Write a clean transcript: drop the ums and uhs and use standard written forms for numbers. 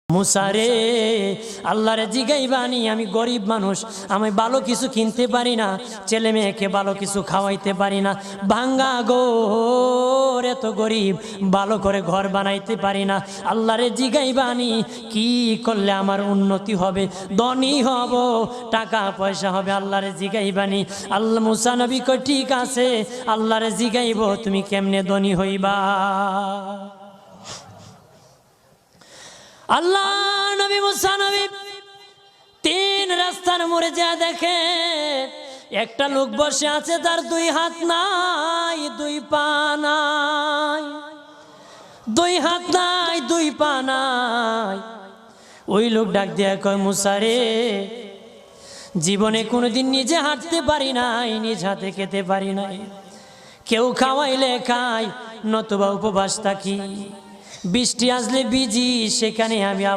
মুসারে আল্লাহরে জিগাইবানি, আমি গরিব মানুষ, আমি ভালো কিছু কিনতে পারি না, ছেলে মেয়েকে ভালো কিছু খাওয়াইতে পারি না, ভাঙ্গা গোর, এত গরিব, ভালো করে ঘর বানাইতে পারি না। আল্লাহরে জিগাইবানি কি করলে আমার উন্নতি হবে, ধনী হব, টাকা পয়সা হবে। আল্লাহরে জিগাইবানি। আল্লাহ মুসা নবী কই ঠিক আছে, আল্লাহরে জিগাইব তুমি কেমনে ধনী হইবা। আল্লাহ নবী মুসা নবী তিন রাস্তার মোড়ে যা দেখে একটা লোক বসে আছে, তার দুই হাত নাই, দুই পা নাই, দুই হাত নাই, দুই পা নাই। ওই লোক ডাক দিয়া কয়, মুসা রে, জীবনে কোনোদিন নিজে হাঁটতে পারি নাই, নিজ হাতে খেতে পারি নাই, কেউ খাওয়াইলে খাই, নতুবা উপবাস থাকি, বৃষ্টি আসলে ভিজি, সেখানে আমি